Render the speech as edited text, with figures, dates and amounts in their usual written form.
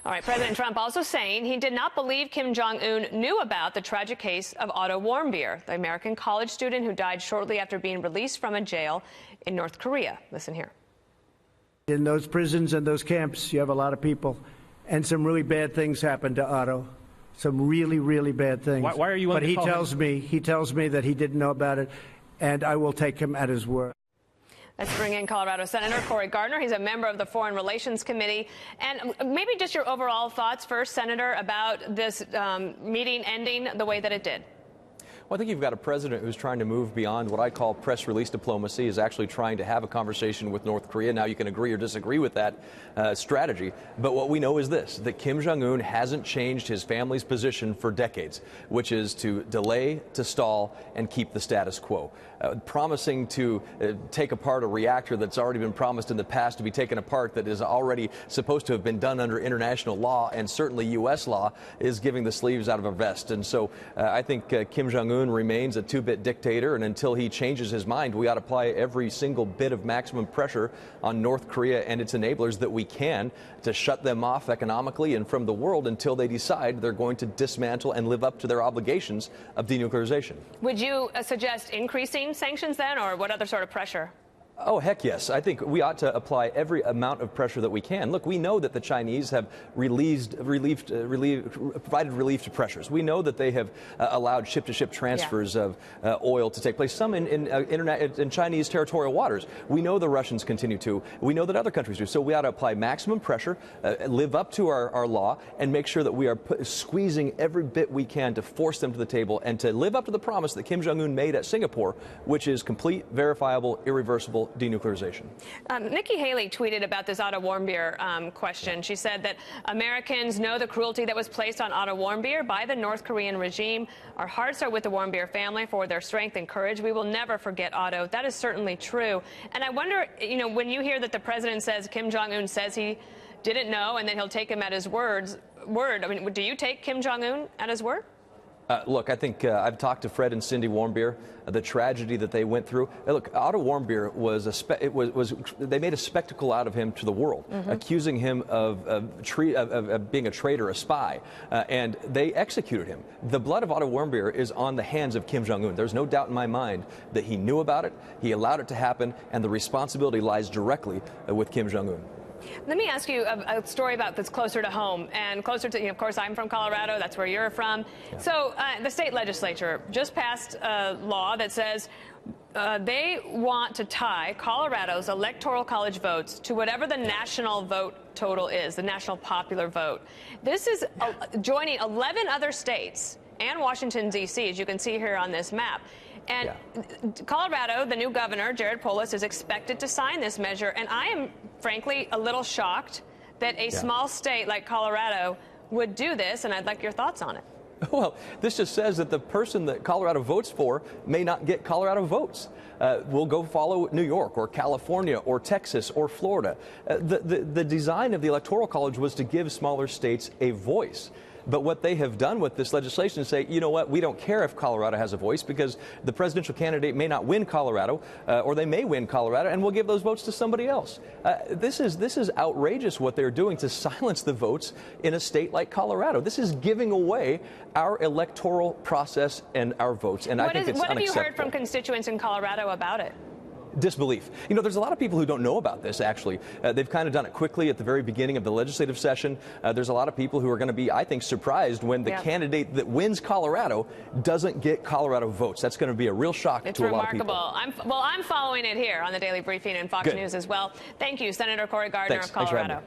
All right, President Trump also saying he did not believe Kim Jong-un knew about the tragic case of Otto Warmbier, the American college student who died shortly after being released from a jail in North Korea. Listen here. In those prisons and those camps, you have a lot of people, and some really bad things happened to Otto. Some really, really bad things. Why are you? But he tells me that he didn't know about it, and I will take him at his word. Let's bring in Colorado Senator Cory Gardner. He's a member of the Foreign Relations Committee. And maybe just your overall thoughts first, Senator, about this meeting ending the way that it did. Well, I think you've got a president who's trying to move beyond what I call press release diplomacy, is actually trying to have a conversation with North Korea. Now, you can agree or disagree with that strategy, but what we know is this, that Kim Jong-un hasn't changed his family's position for decades, which is to delay, to stall, and keep the status quo. Promising to take apart a reactor that's already been promised in the past to be taken apart, that is already supposed to have been done under international law and certainly U.S. law, is giving the sleeves out of a vest. And so I think Kim Jong-un remains a two-bit dictator, and until he changes his mind, we ought to apply every single bit of maximum pressure on North Korea and its enablers that we can to shut them off economically and from the world until they decide they're going to dismantle and live up to their obligations of denuclearization. Would you suggest increasing sanctions then, or what other sort of pressure? Oh, heck yes. I think we ought to apply every amount of pressure that we can. Look, we know that the Chinese have provided relief to pressures. We know that they have allowed ship-to-ship transfers of oil to take place, some in Chinese territorial waters. We know the Russians continue to. We know that other countries do. So we ought to apply maximum pressure, live up to our law, and make sure that we are squeezing every bit we can to force them to the table and to live up to the promise that Kim Jong-un made at Singapore, which is complete, verifiable, irreversible denuclearization. Nikki Haley tweeted about this Otto Warmbier question. She said that Americans know the cruelty that was placed on Otto Warmbier by the North Korean regime. Our hearts are with the Warmbier family for their strength and courage. We will never forget Otto. That is certainly true. And I wonder, when you hear that the president says Kim Jong-un says he didn't know and then he'll take him at his word, I mean, do you take Kim Jong-un at his word? Look, I think I've talked to Fred and Cindy Warmbier, the tragedy that they went through. Look, Otto Warmbier they made a spectacle out of him to the world, accusing him of being a traitor, a spy, and they executed him. The blood of Otto Warmbier is on the hands of Kim Jong-un. There's no doubt in my mind that he knew about it, he allowed it to happen, and the responsibility lies directly with Kim Jong-un. Let me ask you a story about that's closer to home and closer to, of course, I'm from Colorado. That's where you're from. Yeah. So the state legislature just passed a law that says they want to tie Colorado's electoral college votes to whatever the national vote total is, the national popular vote. This is joining 11 other states and Washington, D.C., as you can see here on this map. And Colorado, the new governor, Jared Polis, is expected to sign this measure. And I am, frankly, a little shocked that a small state like Colorado would do this. And I'd like your thoughts on it. Well, this just says that the person that Colorado votes for may not get Colorado votes. We'll go follow New York or California or Texas or Florida. The design of the Electoral College was to give smaller states a voice. But what they have done with this legislation is say, you know what, we don't care if Colorado has a voice because the presidential candidate may not win Colorado or they may win Colorado, and we'll give those votes to somebody else. This is outrageous what they're doing to silence the votes in a state like Colorado. This is giving away our electoral process and our votes, and I think it's unacceptable. What have you heard from constituents in Colorado about it? Disbelief. There's a lot of people who don't know about this, actually. They've kind of done it quickly at the very beginning of the legislative session. There's a lot of people who are going to be, I think, surprised when the candidate that wins Colorado doesn't get Colorado votes. That's going to be a real shock to a lot of people. It's remarkable. I'm following it here on the Daily Briefing and Fox News as well. Thank you, Senator Cory Gardner of Colorado.